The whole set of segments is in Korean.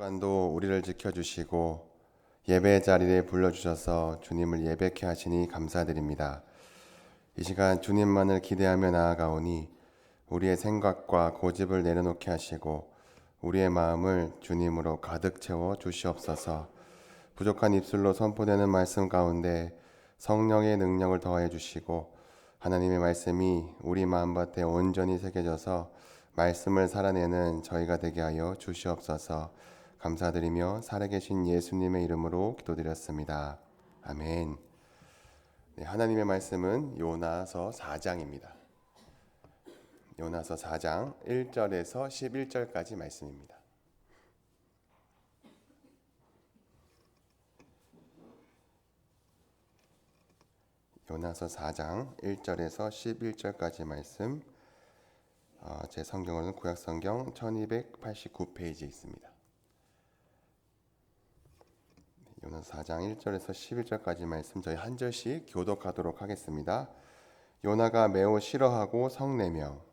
주간도 우리를 지켜주시고 예배 자리에 불러주셔서 주님을 예배케 하시니 감사드립니다. 이 시간 주님만을 기대하며 나아가오니 우리의 생각과 고집을 내려놓게 하시고 우리의 마음을 주님으로 가득 채워 주시옵소서. 부족한 입술로 선포되는 말씀 가운데 성령의 능력을 더해 주시고 하나님의 말씀이 우리 마음밭에 온전히 새겨져서 말씀을 살아내는 저희가 되게 하여 주시옵소서. 감사드리며 살아계신 예수님의 이름으로 기도드렸습니다. 아멘. 네, 하나님의 말씀은 요나서 4장입니다. 요나서 4장 1절에서 11절까지 말씀입니다. 요나서 4장 1절에서 11절까지 말씀, 제 성경으로는 구약성경 1289페이지에 있습니다. 요나서 4장 1절에서 11절까지 말씀 저희 한 절씩 교독하도록 하겠습니다. 요나가 매우 싫어하고 성내며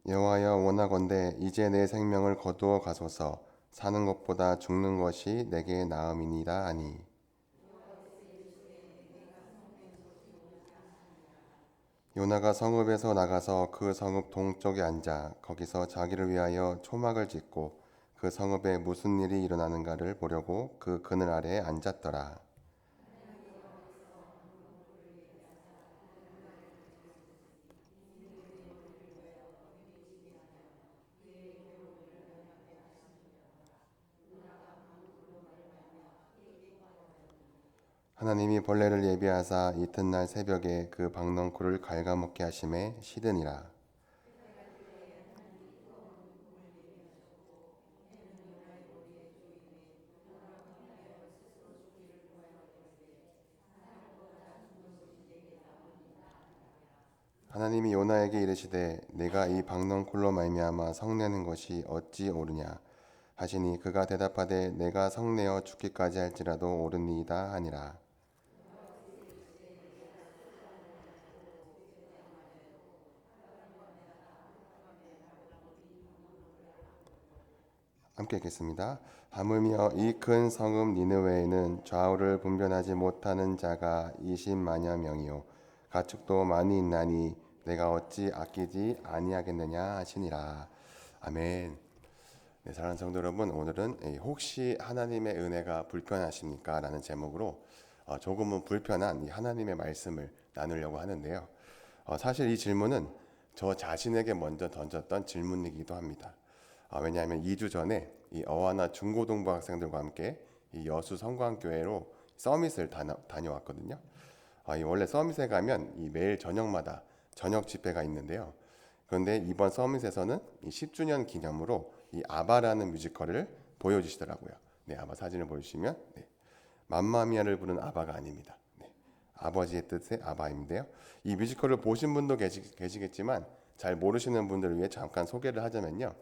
여호와여 원하건대 이제 내 생명을 거두어 가소서. 사는 것보다 죽는 것이 내게 나음이니이다 하니 요나가 성읍에서 나가서 그 성읍 동쪽에 앉아 거기서 자기를 위하여 초막을 짓고 그 성읍에 무슨 일이 일어나는가를 보려고 그 그늘 아래에 앉았더라. 하나님이 벌레를 예비하사 이튿날 새벽에 그 박넝쿨을 갉아먹게 하심에 시드니라. 하나님이 요나에게 이르시되 내가 이 박넝쿨로 말미암아 성내는 것이 어찌 옳으냐 하시니 그가 대답하되 내가 성내어 죽기까지 할지라도 옳으니이다 하니라. 함께 읽겠습니다. 하물며 이 큰 성읍 니느웨에는 좌우를 분별하지 못하는 자가 20만여 명이요 가축도 많이 있나니 내가 어찌 아끼지 아니하겠느냐 하시니라. 아멘. 네, 사랑하는 성도 여러분, 오늘은 혹시 하나님의 은혜가 불편하십니까? 라는 제목으로 조금은 불편한 이 하나님의 말씀을 나누려고 하는데요. 사실 이 질문은 저 자신에게 먼저 던졌던 질문이기도 합니다. 왜냐하면 2주 전에 이 어하나 중고등부 학생들과 함께 이 여수 성광교회로 서밋을 다녀왔거든요. 원래 서밋에 가면 이 매일 저녁마다 저녁 집회가 있는데요. 그런데 이번 서밋에서는 이 10주년 기념으로 이 아바라는 뮤지컬을 보여주시더라고요. 네, 아바 사진을 보여주시면 맘마미아를 부른 아바가 아닙니다. 아버지의 뜻의 아바인데요. 이 뮤지컬을 보신 분도 계시겠지만 잘 모르시는 분들을 위해 잠깐 소개를 하자면요.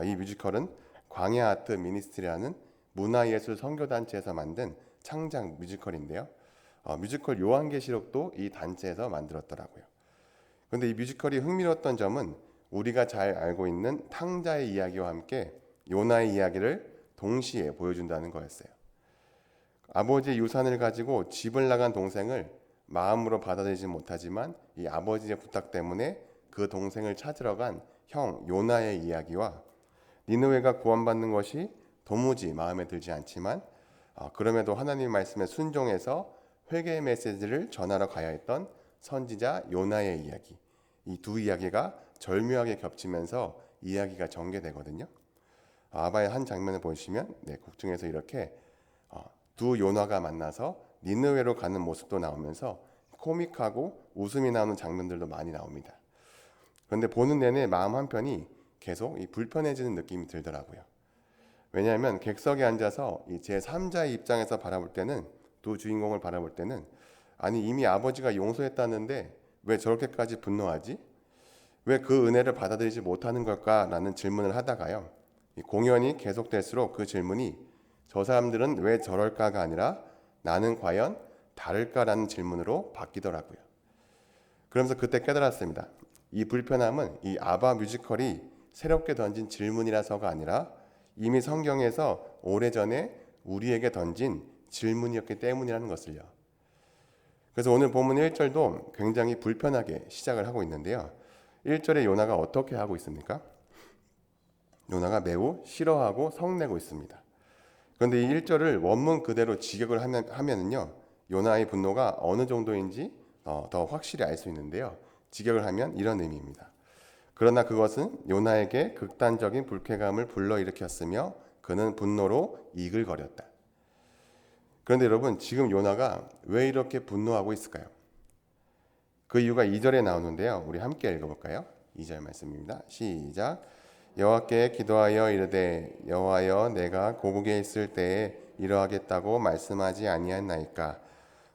이 뮤지컬은 광야 아트 미니스트리라는 문화예술 선교단체에서 만든 창작 뮤지컬인데요. 뮤지컬 요한계시록도 이 단체에서 만들었더라고요. 그런데 이 뮤지컬이 흥미로웠던 점은 우리가 잘 알고 있는 탕자의 이야기와 함께 요나의 이야기를 동시에 보여준다는 거였어요. 아버지의 유산을 가지고 집을 나간 동생을 마음으로 받아들이지 못하지만 이 아버지의 부탁 때문에 그 동생을 찾으러 간 형 요나의 이야기와 니느웨가 구원받는 것이 도무지 마음에 들지 않지만 그럼에도 하나님의 말씀에 순종해서 회개의 메시지를 전하러 가야 했던 선지자 요나의 이야기, 이 두 이야기가 절묘하게 겹치면서 이야기가 전개되거든요. 아바의 한 장면을 보시면 곡 중에서 이렇게 두 요나가 만나서 니느웨로 가는 모습도 나오면서 코믹하고 웃음이 나오는 장면들도 많이 나옵니다. 그런데 보는 내내 마음 한편이 계속 불편해지는 느낌이 들더라고요. 왜냐하면 객석에 앉아서 이 제3자의 입장에서 바라볼 때는 두 주인공을 바라볼 때는 아니 이미 아버지가 용서했다는데 왜 저렇게까지 분노하지? 왜 그 은혜를 받아들이지 못하는 걸까라는 질문을 하다가요. 이 공연이 계속될수록 그 질문이 저 사람들은 왜 저럴까가 아니라 나는 과연 다를까라는 질문으로 바뀌더라고요. 그러면서 그때 깨달았습니다. 이 불편함은 이 아바 뮤지컬이 새롭게 던진 질문이라서가 아니라 이미 성경에서 오래전에 우리에게 던진 질문이었기 때문이라는 것을요. 그래서 오늘 본문 1절도 굉장히 불편하게 시작을 하고 있는데요. 1절에 요나가 어떻게 하고 있습니까? 요나가 매우 싫어하고 성내고 있습니다. 그런데 이 1절을 원문 그대로 직역을 하면은요. 요나의 분노가 어느 정도인지 더 확실히 알 수 있는데요. 직역을 하면 이런 의미입니다. 그러나 그것은 요나에게 극단적인 불쾌감을 불러일으켰으며 그는 분노로 이글거렸다. 그런데 여러분, 지금 요나가 왜 이렇게 분노하고 있을까요? 그 이유가 2절에 나오는데요. 우리 함께 읽어볼까요? 2절 말씀입니다. 시작. 여호와께 기도하여 이르되 여호와여 내가 고국에 있을 때에 이러하겠다고 말씀하지 아니하나이까.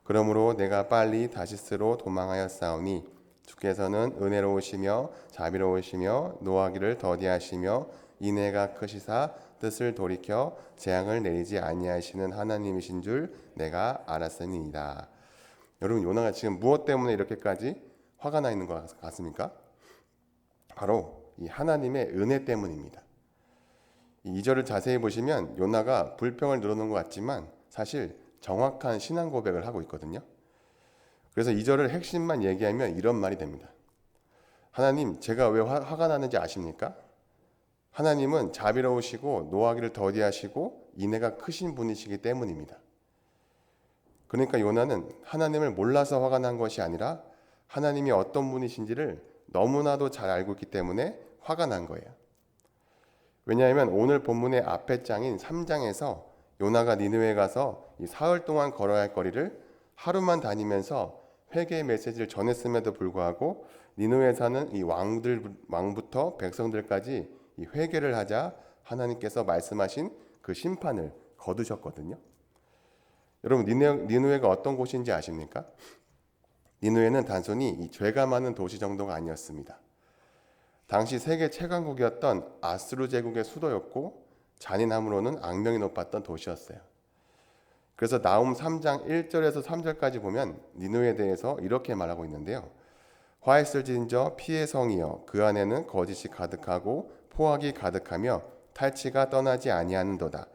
그러므로 내가 빨리 다시스로 도망하였사오니 주께서는 은혜로우시며 자비로우시며 노하기를 더디하시며 인애가 크시사 뜻을 돌이켜 재앙을 내리지 아니하시는 하나님이신 줄 내가 알았으니이다. 여러분, 요나가 지금 무엇 때문에 이렇게까지 화가 나 있는 것 같습니까? 바로 이 하나님의 은혜 때문입니다. 이 2절을 자세히 보시면 요나가 불평을 늘어놓은 것 같지만 사실 정확한 신앙 고백을 하고 있거든요. 그래서 2절을 핵심만 얘기하면 이런 말이 됩니다. 하나님, 제가 왜 화가 나는지 아십니까? 하나님은 자비로우시고 노하기를 더디하시고 인애가 크신 분이시기 때문입니다. 그러니까 요나는 하나님을 몰라서 화가 난 것이 아니라 하나님이 어떤 분이신지를 너무나도 잘 알고 있기 때문에 화가 난 거예요. 왜냐하면 오늘 본문의 앞에 장인 3장에서 요나가 니느웨에 가서 이 사흘 동안 걸어야 할 거리를 하루만 다니면서 회개의 메시지를 전했음에도 불구하고 니느웨에 사는 이 왕부터 백성들까지 이 회개를 하자 하나님께서 말씀하신 그 심판을 거두셨거든요. 여러분, 니느웨가 어떤 곳인지 아십니까? 니느웨는 단순히 이 죄가 많은 도시 정도가 아니었습니다. 당시 세계 최강국이었던 아수르 제국의 수도였고 잔인함으로는 악명이 높았던 도시였어요. 그래서 나훔 3장 1절에서 3절까지 보면 니느웨에 대해서 이렇게 말하고 있는데요. 화 있을진저 피의 성이여 그 안에는 거짓이 가득하고 포악이 가득하며 탈취가 떠나지 아니하는도다.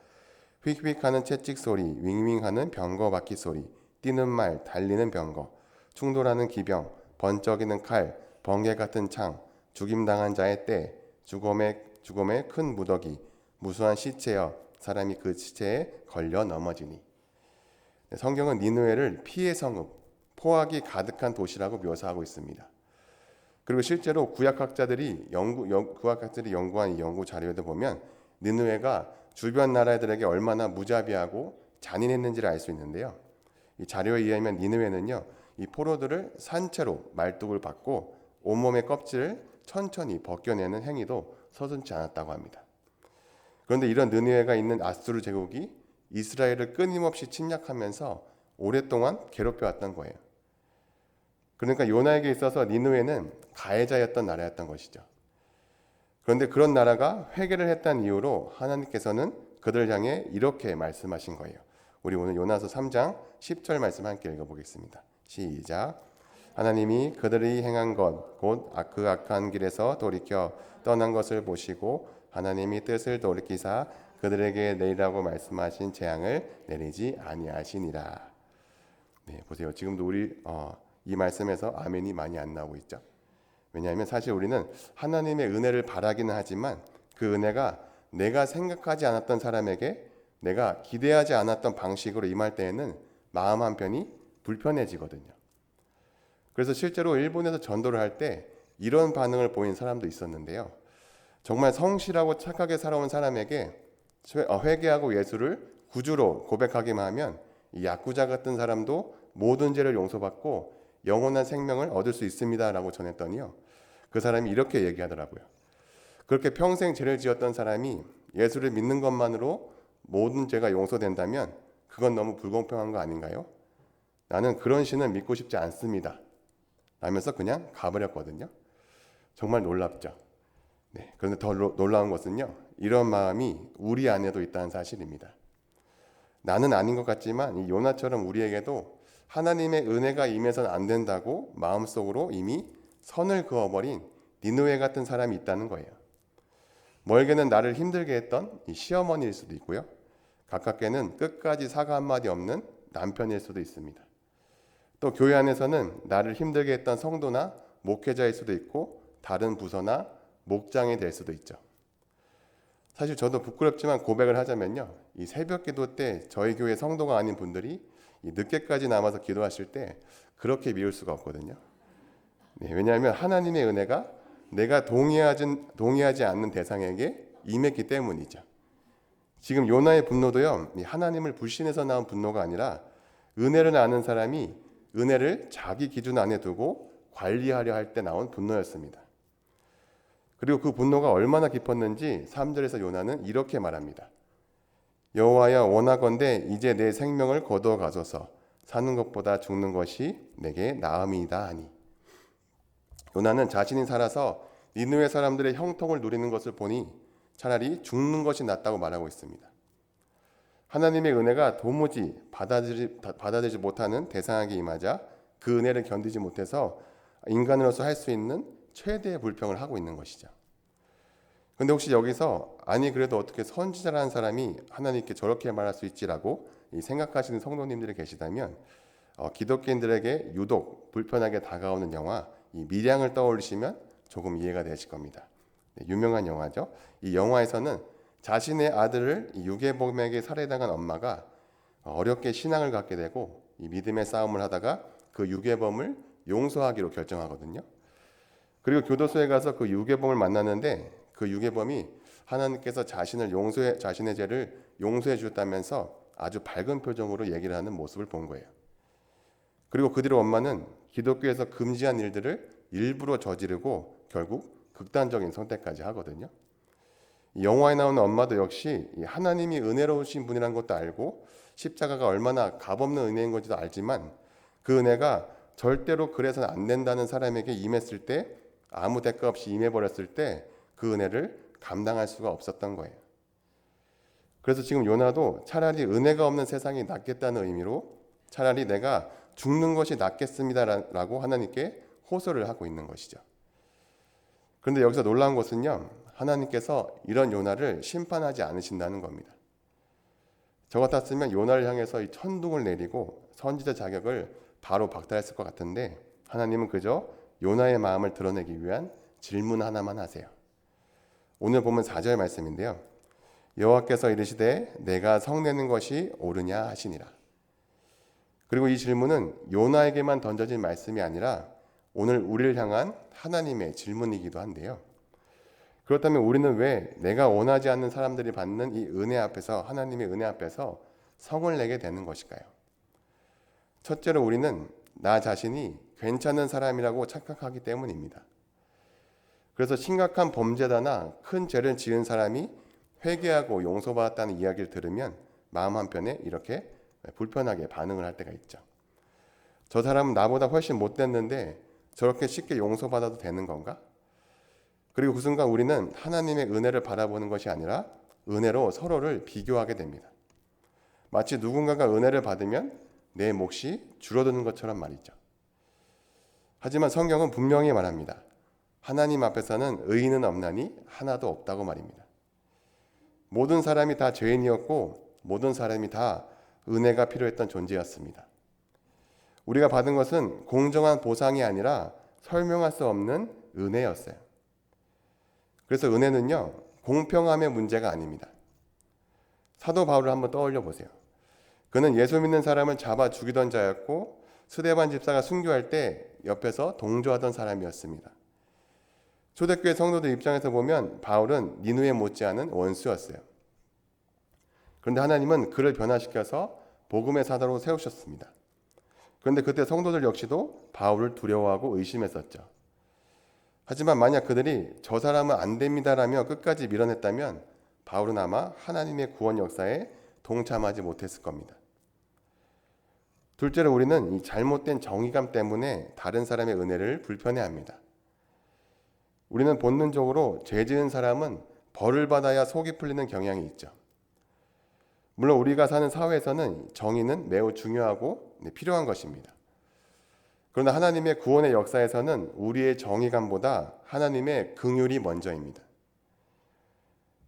휙휙하는 채찍 소리, 윙윙하는 병거 바퀴 소리, 뛰는 말, 달리는 병거, 충돌하는 기병, 번쩍이는 칼, 번개 같은 창, 죽임당한 자의 때, 죽음의 큰 무더기, 무수한 시체여 사람이 그 시체에 걸려 넘어지니. 성경은 니느웨를 피의 성읍, 포악이 가득한 도시라고 묘사하고 있습니다. 그리고 실제로 구약학자들이 연구한 이 연구 자료에도 보면 니느웨가 주변 나라들에게 얼마나 무자비하고 잔인했는지를 알 수 있는데요. 이 자료에 의하면 니느웨는요, 이 포로들을 산채로 말뚝을 받고 온몸의 껍질을 천천히 벗겨내는 행위도 서슴지 않았다고 합니다. 그런데 이런 느느웨가 있는 아수르 제국이 이스라엘을 끊임없이 침략하면서 오랫동안 괴롭혀왔던 거예요. 그러니까 요나에게 있어서 니느웨는 가해자였던 나라였던 것이죠. 그런데 그런 나라가 회개를 했다는 이유로 하나님께서는 그들 향해 이렇게 말씀하신 거예요. 우리 오늘 요나서 3장 10절 말씀 함께 읽어보겠습니다. 시작. 하나님이 그들이 행한 것 곧 그 악한 길에서 돌이켜 떠난 것을 보시고 하나님이 뜻을 돌이키사 그들에게 내리라고 말씀하신 재앙을 내리지 아니하시니라. 네, 보세요. 지금도 우리 이 말씀에서 아멘이 많이 안 나오고 있죠. 왜냐하면 사실 우리는 하나님의 은혜를 바라기는 하지만 그 은혜가 내가 생각하지 않았던 사람에게 내가 기대하지 않았던 방식으로 임할 때에는 마음 한편이 불편해지거든요. 그래서 실제로 일본에서 전도를 할 때 이런 반응을 보인 사람도 있었는데요. 정말 성실하고 착하게 살아온 사람에게 회개하고 예수를 구주로 고백하기만 하면 이 야쿠자 같은 사람도 모든 죄를 용서받고 영원한 생명을 얻을 수 있습니다라고 전했더니요. 그 사람이 이렇게 얘기하더라고요. 그렇게 평생 죄를 지었던 사람이 예수를 믿는 것만으로 모든 죄가 용서된다면 그건 너무 불공평한 거 아닌가요? 나는 그런 신을 믿고 싶지 않습니다. 라면서 그냥 가버렸거든요. 정말 놀랍죠. 네, 그런데 더 놀라운 것은요, 이런 마음이 우리 안에도 있다는 사실입니다. 나는 아닌 것 같지만 이 요나처럼 우리에게도 하나님의 은혜가 임해서는 안 된다고 마음속으로 이미 선을 그어버린 니느웨 같은 사람이 있다는 거예요. 멀게는 나를 힘들게 했던 이 시어머니일 수도 있고요. 가깝게는 끝까지 사과 한마디 없는 남편일 수도 있습니다. 또 교회 안에서는 나를 힘들게 했던 성도나 목회자일 수도 있고 다른 부서나 목장이 될 수도 있죠. 사실 저도 부끄럽지만 고백을 하자면요, 이 새벽 기도 때 저희 교회 성도가 아닌 분들이 늦게까지 남아서 기도하실 때 그렇게 미울 수가 없거든요. 네, 왜냐하면 하나님의 은혜가 내가 동의하지 않는 대상에게 임했기 때문이죠. 지금 요나의 분노도요, 하나님을 불신해서 나온 분노가 아니라 은혜를 아는 사람이 은혜를 자기 기준 안에 두고 관리하려 할 때 나온 분노였습니다. 그리고 그 분노가 얼마나 깊었는지 3절에서 요나는 이렇게 말합니다. 여호와여, 원하건대 이제 내 생명을 거두어 가소서. 사는 것보다 죽는 것이 내게 나음이다 하니. 요나는 자신이 살아서 니느웨 사람들의 형통을 누리는 것을 보니 차라리 죽는 것이 낫다고 말하고 있습니다. 하나님의 은혜가 도무지 받아들이지 못하는 대상에게 임하자 그 은혜를 견디지 못해서 인간으로서 할 수 있는 최대의 불평을 하고 있는 것이죠. 근데 혹시 여기서 아니 그래도 어떻게 선지자라는 사람이 하나님께 저렇게 말할 수 있지라고 생각하시는 성도님들이 계시다면 기독교인들에게 유독 불편하게 다가오는 영화 이 밀양을 떠올리시면 조금 이해가 되실 겁니다. 네, 유명한 영화죠. 이 영화에서는 자신의 아들을 유괴범에게 살해당한 엄마가 어렵게 신앙을 갖게 되고 이 믿음의 싸움을 하다가 그 유괴범을 용서하기로 결정하거든요. 그리고 교도소에 가서 그 유괴범을 만났는데 그 유괴범이 하나님께서 자신의 죄를 용서해 주셨다면서 아주 밝은 표정으로 얘기를 하는 모습을 본 거예요. 그리고 그 뒤로 엄마는 기독교에서 금지한 일들을 일부러 저지르고 결국 극단적인 선택까지 하거든요. 이 영화에 나오는 엄마도 역시 하나님이 은혜로우신 분이라는 것도 알고 십자가가 얼마나 값없는 은혜인 건지도 알지만 그 은혜가 절대로 그래서는 안 된다는 사람에게 임했을 때 아무 대가 없이 임해버렸을 때 그 은혜를 감당할 수가 없었던 거예요. 그래서 지금 요나도 차라리 은혜가 없는 세상이 낫겠다는 의미로 차라리 내가 죽는 것이 낫겠습니다라고 하나님께 호소를 하고 있는 것이죠. 그런데 여기서 놀라운 것은요, 하나님께서 이런 요나를 심판하지 않으신다는 겁니다. 저 같았으면 요나를 향해서 이 천둥을 내리고 선지자 자격을 바로 박탈했을 것 같은데 하나님은 그저 요나의 마음을 드러내기 위한 질문 하나만 하세요. 오늘 보면 4절 말씀인데요. 여호와께서 이르시되 내가 성내는 것이 옳으냐 하시니라. 그리고 이 질문은 요나에게만 던져진 말씀이 아니라 오늘 우리를 향한 하나님의 질문이기도 한데요. 그렇다면 우리는 왜 내가 원하지 않는 사람들이 받는 이 은혜 앞에서 하나님의 은혜 앞에서 성을 내게 되는 것일까요? 첫째로 우리는 나 자신이 괜찮은 사람이라고 착각하기 때문입니다. 그래서 심각한 범죄다나 큰 죄를 지은 사람이 회개하고 용서받았다는 이야기를 들으면 마음 한편에 이렇게 불편하게 반응을 할 때가 있죠. 저 사람은 나보다 훨씬 못됐는데 저렇게 쉽게 용서받아도 되는 건가? 그리고 그 순간 우리는 하나님의 은혜를 바라보는 것이 아니라 은혜로 서로를 비교하게 됩니다. 마치 누군가가 은혜를 받으면 내 몫이 줄어드는 것처럼 말이죠. 하지만 성경은 분명히 말합니다. 하나님 앞에서는 의인은 없나니 하나도 없다고 말입니다. 모든 사람이 다 죄인이었고 모든 사람이 다 은혜가 필요했던 존재였습니다. 우리가 받은 것은 공정한 보상이 아니라 설명할 수 없는 은혜였어요. 그래서 은혜는요, 공평함의 문제가 아닙니다. 사도 바울을 한번 떠올려 보세요. 그는 예수 믿는 사람을 잡아 죽이던 자였고 스데반 집사가 순교할 때 옆에서 동조하던 사람이었습니다. 초대교회 성도들 입장에서 보면 바울은 니느웨 못지않은 원수였어요. 그런데 하나님은 그를 변화시켜서 복음의 사도로 세우셨습니다. 그런데 그때 성도들 역시도 바울을 두려워하고 의심했었죠. 하지만 만약 그들이 저 사람은 안 됩니다라며 끝까지 밀어냈다면 바울은 아마 하나님의 구원 역사에 동참하지 못했을 겁니다. 둘째로 우리는 이 잘못된 정의감 때문에 다른 사람의 은혜를 불편해합니다. 우리는 본능적으로 죄 지은 사람은 벌을 받아야 속이 풀리는 경향이 있죠. 물론 우리가 사는 사회에서는 정의는 매우 중요하고 필요한 것입니다. 그러나 하나님의 구원의 역사에서는 우리의 정의감보다 하나님의 긍휼이 먼저입니다.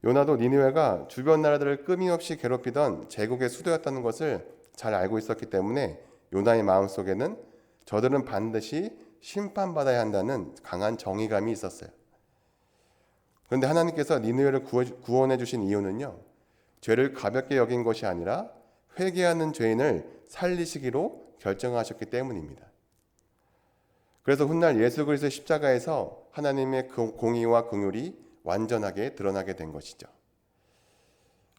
요나도 니느웨가 주변 나라들을 끊임없이 괴롭히던 제국의 수도였다는 것을 잘 알고 있었기 때문에 요나의 마음속에는 저들은 반드시 심판받아야 한다는 강한 정의감이 있었어요. 그런데 하나님께서 니느웨를 구원해 주신 이유는요, 죄를 가볍게 여긴 것이 아니라 회개하는 죄인을 살리시기로 결정하셨기 때문입니다. 그래서 훗날 예수 그리스도의 십자가에서 하나님의 공의와 긍휼이 완전하게 드러나게 된 것이죠.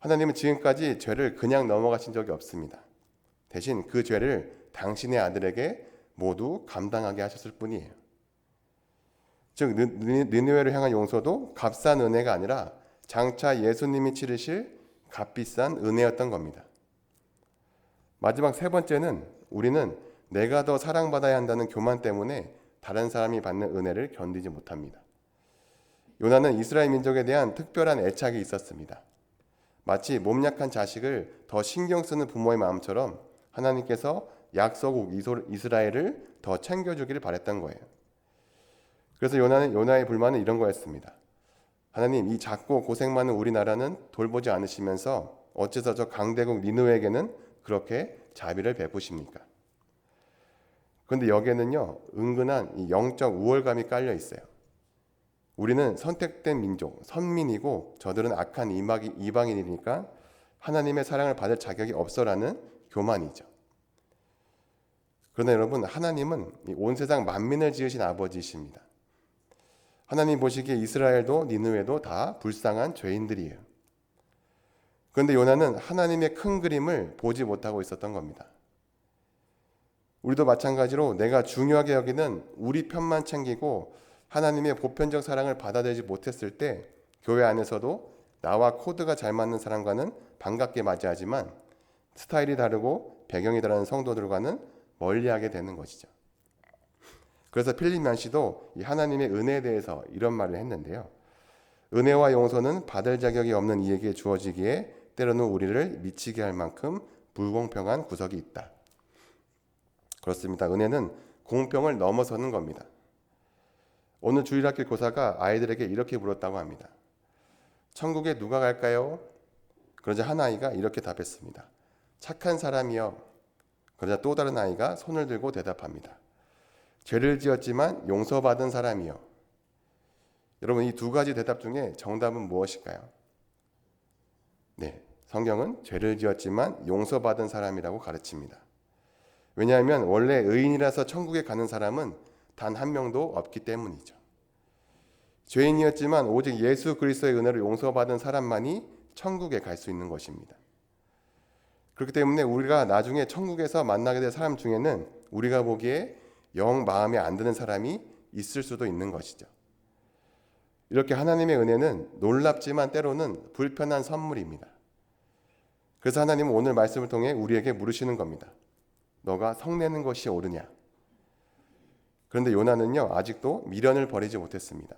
하나님은 지금까지 죄를 그냥 넘어가신 적이 없습니다. 대신 그 죄를 당신의 아들에게 모두 감당하게 하셨을 뿐이에요. 즉 니느웨를 향한 용서도 값싼 은혜가 아니라 장차 예수님이 치르실 값비싼 은혜였던 겁니다. 마지막 세 번째는 우리는 내가 더 사랑받아야 한다는 교만 때문에 다른 사람이 받는 은혜를 견디지 못합니다. 요나는 이스라엘 민족에 대한 특별한 애착이 있었습니다. 마치 몸 약한 자식을 더 신경 쓰는 부모의 마음처럼 하나님께서 약소국 이스라엘을 더 챙겨주기를 바랬던 거예요. 그래서 요나의 불만은 이런 거였습니다. 하나님, 이 작고 고생 많은 우리나라는 돌보지 않으시면서 어째서 저 강대국 니느웨에게는 그렇게 자비를 베푸십니까? 그런데 여기에는요, 은근한 이 영적 우월감이 깔려 있어요. 우리는 선택된 민족, 선민이고 저들은 악한 이방인이니까 하나님의 사랑을 받을 자격이 없어라는 교만이죠. 그러나 여러분, 하나님은 온 세상 만민을 지으신 아버지이십니다. 하나님 보시기에 이스라엘도 니느웨도 다 불쌍한 죄인들이에요. 그런데 요나는 하나님의 큰 그림을 보지 못하고 있었던 겁니다. 우리도 마찬가지로 내가 중요하게 여기는 우리 편만 챙기고 하나님의 보편적 사랑을 받아들이지 못했을 때 교회 안에서도 나와 코드가 잘 맞는 사람과는 반갑게 맞이하지만 스타일이 다르고 배경이 다른 성도들과는 멀리하게 되는 것이죠. 그래서 필립 난시도 이 하나님의 은혜에 대해서 이런 말을 했는데요. 은혜와 용서는 받을 자격이 없는 이에게 주어지기에 때로는 우리를 미치게 할 만큼 불공평한 구석이 있다. 그렇습니다. 은혜는 공평을 넘어서는 겁니다. 오늘 주일학교 교사가 아이들에게 이렇게 물었다고 합니다. 천국에 누가 갈까요? 그러자 한 아이가 이렇게 답했습니다. 착한 사람이요. 그러자 또 다른 아이가 손을 들고 대답합니다. 죄를 지었지만 용서받은 사람이요. 여러분, 이 두 가지 대답 중에 정답은 무엇일까요? 네, 성경은 죄를 지었지만 용서받은 사람이라고 가르칩니다. 왜냐하면 원래 의인이라서 천국에 가는 사람은 단 한 명도 없기 때문이죠. 죄인이었지만 오직 예수 그리스도의 은혜로 용서받은 사람만이 천국에 갈 수 있는 것입니다. 그렇기 때문에 우리가 나중에 천국에서 만나게 될 사람 중에는 우리가 보기에 영 마음에 안 드는 사람이 있을 수도 있는 것이죠. 이렇게 하나님의 은혜는 놀랍지만 때로는 불편한 선물입니다. 그래서 하나님은 오늘 말씀을 통해 우리에게 물으시는 겁니다. 너가 성내는 것이 옳으냐? 그런데 요나는요, 아직도 미련을 버리지 못했습니다.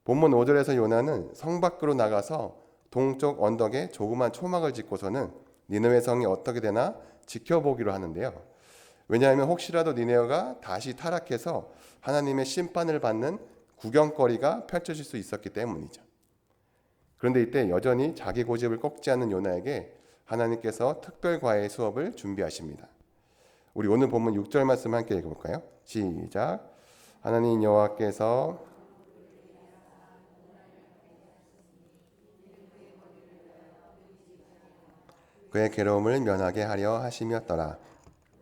본문 5절에서 요나는 성 밖으로 나가서 동쪽 언덕에 조그만 초막을 짓고서는 니느웨 성이 어떻게 되나 지켜보기로 하는데요. 왜냐하면 혹시라도 니느웨가 다시 타락해서 하나님의 심판을 받는 구경거리가 펼쳐질 수 있었기 때문이죠. 그런데 이때 여전히 자기 고집을 꺾지 않는 요나에게 하나님께서 특별 과외 수업을 준비하십니다. 우리 오늘 본문 6절 말씀 함께 읽어볼까요? 시작. 하나님 여호와께서 그의 괴로움을 면하게 하려 하심이었더라.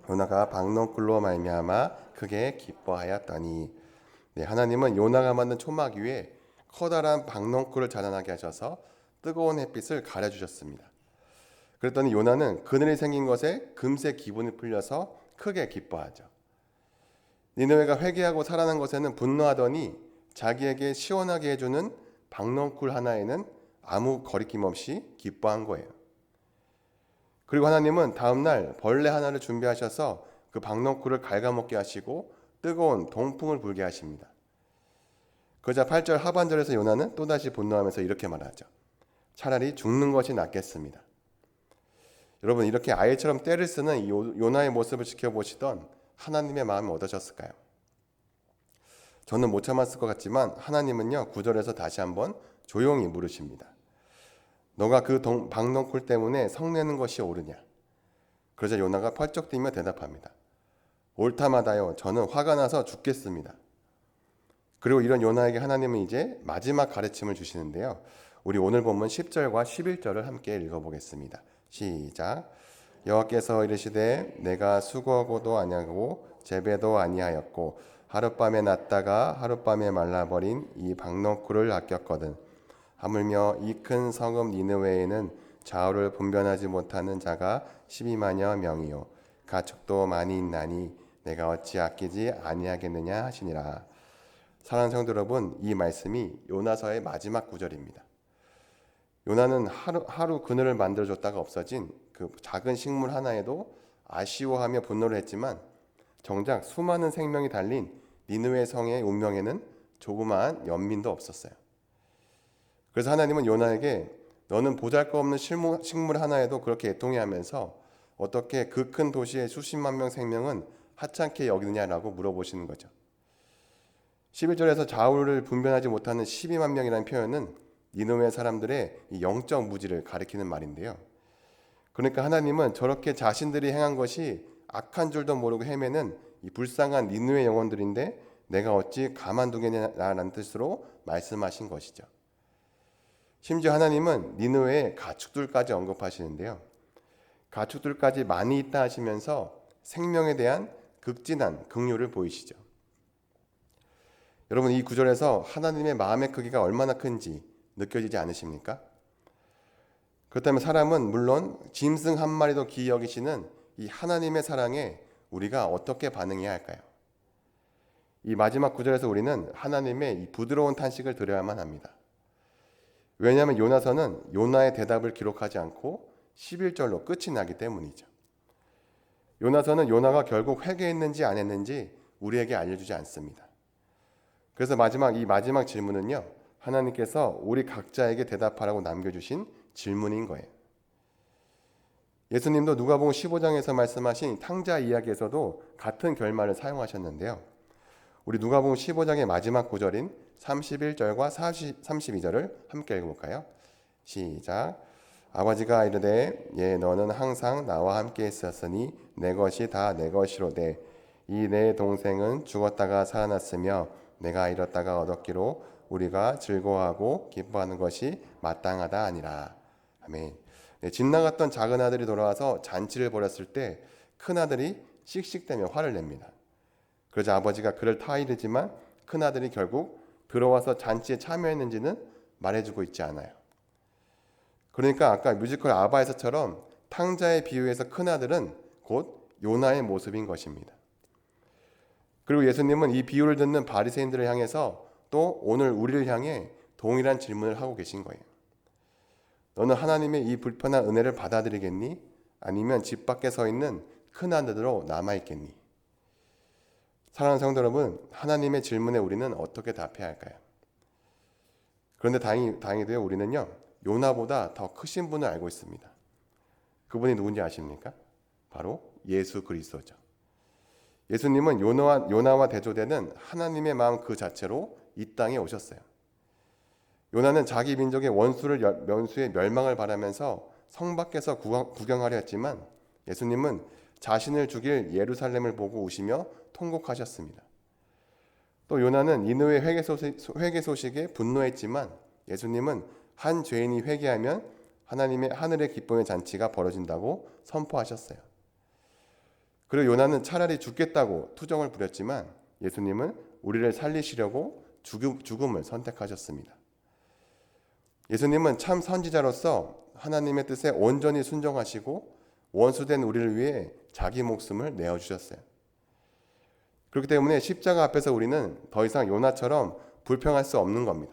요나가 박농쿨로 말미암아 크게 기뻐하였더니. 네, 하나님은 요나가 만든 초막 위에 커다란 박농쿨을 자라나게 하셔서 뜨거운 햇빛을 가려주셨습니다. 그랬더니 요나는 그늘이 생긴 것에 금세 기분이 풀려서 크게 기뻐하죠. 니느웨가 회개하고 살아난 것에는 분노하더니 자기에게 시원하게 해주는 박농쿨 하나에는 아무 거리낌 없이 기뻐한 거예요. 그리고 하나님은 다음날 벌레 하나를 준비하셔서 그 박넝쿨을 갉아먹게 하시고 뜨거운 동풍을 불게 하십니다. 그러자 8절 하반절에서 요나는 또다시 분노하면서 이렇게 말하죠. 차라리 죽는 것이 낫겠습니다. 여러분, 이렇게 아이처럼 떼를 쓰는 이 요나의 모습을 지켜보시던 하나님의 마음이 어떠셨을까요? 저는 못 참았을 것 같지만 하나님은요, 9절에서 다시 한번 조용히 물으십니다. 너가 그 박넝쿨 때문에 성내는 것이 옳으냐? 그러자 요나가 펄쩍 뛰며 대답합니다. 옳다마다요, 저는 화가 나서 죽겠습니다. 그리고 이런 요나에게 하나님은 이제 마지막 가르침을 주시는데요. 우리 오늘 본문 10절과 11절을 함께 읽어보겠습니다. 시작. 여호와께서 이르시되 내가 수고하고도 아니하고 재배도 아니하였고 하룻밤에 났다가 하룻밤에 말라버린 이 박넝쿨을 아꼈거든. 하물며 이 큰 성읍 니느웨에는 좌우를 분별하지 못하는 자가 12만여 명이요 가축도 많이 있나니 내가 어찌 아끼지 아니하겠느냐 하시니라. 사랑하는 성도 여러분, 이 말씀이 요나서의 마지막 구절입니다. 요나는 하루 그늘을 만들어줬다가 없어진 그 작은 식물 하나에도 아쉬워하며 분노를 했지만 정작 수많은 생명이 달린 니느웨 성의 운명에는 조그마한 연민도 없었어요. 그래서 하나님은 요나에게 너는 보잘것없는 식물 하나에도 그렇게 애통해하면서 어떻게 그 큰 도시의 수십만 명 생명은 하찮게 여기느냐라고 물어보시는 거죠. 11절에서 좌우를 분별하지 못하는 12만 명이라는 표현은 니느웨 사람들의 이 영적 무지를 가리키는 말인데요. 그러니까 하나님은 저렇게 자신들이 행한 것이 악한 줄도 모르고 헤매는 이 불쌍한 니느웨 영혼들인데 내가 어찌 가만두겠냐라는 뜻으로 말씀하신 것이죠. 심지어 하나님은 니느웨의 가축들까지 언급하시는데요. 가축들까지 많이 있다 하시면서 생명에 대한 극진한 긍휼을 보이시죠. 여러분, 이 구절에서 하나님의 마음의 크기가 얼마나 큰지 느껴지지 않으십니까? 그렇다면 사람은 물론 짐승 한 마리도 귀히 여기시는 이 하나님의 사랑에 우리가 어떻게 반응해야 할까요? 이 마지막 구절에서 우리는 하나님의 이 부드러운 탄식을 들어야만 합니다. 왜냐하면 요나서는 요나의 대답을 기록하지 않고 11절로 끝이 나기 때문이죠. 요나서는 요나가 결국 회개했는지 안 했는지 우리에게 알려주지 않습니다. 그래서 이 마지막 질문은요, 하나님께서 우리 각자에게 대답하라고 남겨주신 질문인 거예요. 예수님도 누가복음 15장에서 말씀하신 탕자 이야기에서도 같은 결말을 사용하셨는데요. 우리 누가복음 15장의 마지막 구절인 31절과 32절을 함께 읽어볼까요? 시작. 아버지가 이르되 너는 항상 나와 함께 있었으니 내 것이 다 내 것이로되 이 내 동생은 죽었다가 살아났으며 내가 잃었다가 얻었기로 우리가 즐거워하고 기뻐하는 것이 마땅하다 아니라. 아멘. 집 나갔던 작은 아들이 돌아와서 잔치를 벌였을 때 큰 아들이 씩씩대며 화를 냅니다. 그러자 아버지가 그를 타이르지만 큰 아들이 결국 들어와서 잔치에 참여했는지는 말해주고 있지 않아요. 그러니까 아까 뮤지컬 아바에서처럼 탕자의 비유에서 큰 아들은 곧 요나의 모습인 것입니다. 그리고 예수님은 이 비유를 듣는 바리새인들을 향해서 또 오늘 우리를 향해 동일한 질문을 하고 계신 거예요. 너는 하나님의 이 불편한 은혜를 받아들이겠니? 아니면 집 밖에 서 있는 큰 아들로 남아있겠니? 사랑하는 성도 여러분, 하나님의 질문에 우리는 어떻게 답해야 할까요? 그런데 다행히도요, 우리는요, 요나보다 더 크신 분을 알고 있습니다. 그분이 누군지 아십니까? 바로 예수 그리스도죠. 예수님은 요나와 대조되는 하나님의 마음 그 자체로 이 땅에 오셨어요. 요나는 자기 민족의 원수의 멸망을 바라면서 성 밖에서 구경하려 했지만 예수님은 자신을 죽일 예루살렘을 보고 우시며 통곡하셨습니다. 또 요나는 니느웨 회개 소식에 분노했지만 예수님은 한 죄인이 회개하면 하나님의 하늘의 기쁨의 잔치가 벌어진다고 선포하셨어요. 그리고 요나는 차라리 죽겠다고 투정을 부렸지만 예수님은 우리를 살리시려고 죽음을 선택하셨습니다. 예수님은 참 선지자로서 하나님의 뜻에 온전히 순종하시고 원수된 우리를 위해 자기 목숨을 내어주셨어요. 그렇기 때문에 십자가 앞에서 우리는 더 이상 요나처럼 불평할 수 없는 겁니다.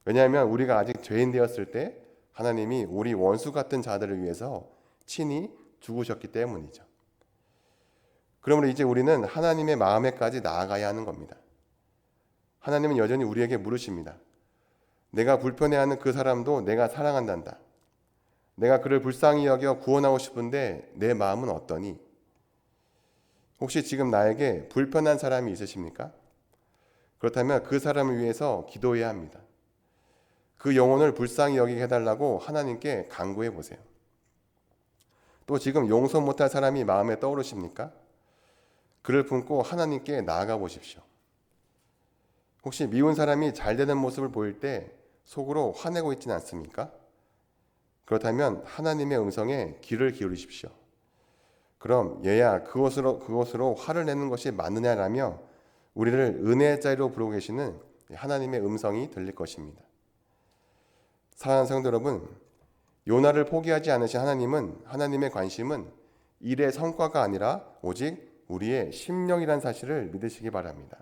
왜냐하면 우리가 아직 죄인 되었을 때 하나님이 우리 원수 같은 자들을 위해서 친히 죽으셨기 때문이죠. 그러므로 이제 우리는 하나님의 마음에까지 나아가야 하는 겁니다. 하나님은 여전히 우리에게 물으십니다. 내가 불편해하는 그 사람도 내가 사랑한단다. 내가 그를 불쌍히 여겨 구원하고 싶은데 내 마음은 어떠니? 혹시 지금 나에게 불편한 사람이 있으십니까? 그렇다면 그 사람을 위해서 기도해야 합니다. 그 영혼을 불쌍히 여기게 해달라고 하나님께 간구해 보세요. 또 지금 용서 못할 사람이 마음에 떠오르십니까? 그를 품고 하나님께 나아가 보십시오. 혹시 미운 사람이 잘 되는 모습을 보일 때 속으로 화내고 있지는 않습니까? 그렇다면 하나님의 음성에 귀를 기울이십시오. 그럼 얘야 그것으로 화를 내는 것이 맞느냐라며 우리를 은혜의 자리로 부르고 계시는 하나님의 음성이 들릴 것입니다. 사랑하는 성도 여러분, 요나를 포기하지 않으신 하나님은 하나님의 관심은 일의 성과가 아니라 오직 우리의 심령이라는 사실을 믿으시기 바랍니다.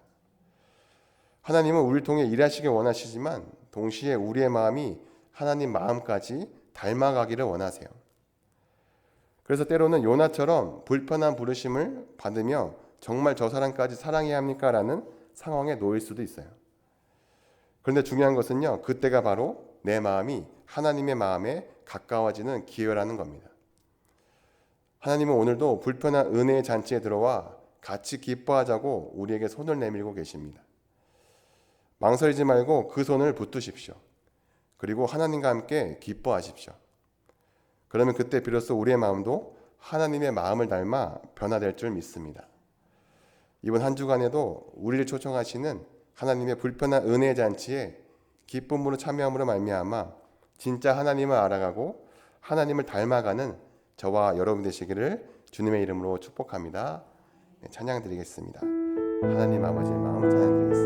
하나님은 우리를 통해 일하시길 원하시지만 동시에 우리의 마음이 하나님 마음까지 닮아가기를 원하세요. 그래서 때로는 요나처럼 불편한 부르심을 받으며 정말 저 사람까지 사랑해야 합니까? 라는 상황에 놓일 수도 있어요. 그런데 중요한 것은요, 그때가 바로 내 마음이 하나님의 마음에 가까워지는 기회라는 겁니다. 하나님은 오늘도 불편한 은혜의 잔치에 들어와 같이 기뻐하자고 우리에게 손을 내밀고 계십니다. 망설이지 말고 그 손을 붙드십시오. 그리고 하나님과 함께 기뻐하십시오. 그러면 그때 비로소 우리의 마음도 하나님의 마음을 닮아 변화될 줄 믿습니다. 이번 한 주간에도 우리를 초청하시는 하나님의 불편한 은혜의 잔치에 기쁨으로 참여함으로 말미암아 진짜 하나님을 알아가고 하나님을 닮아가는 저와 여러분 되시기를 주님의 이름으로 축복합니다. 찬양 드리겠습니다. 하나님 아버지의 마음 찬양 드리겠습니다.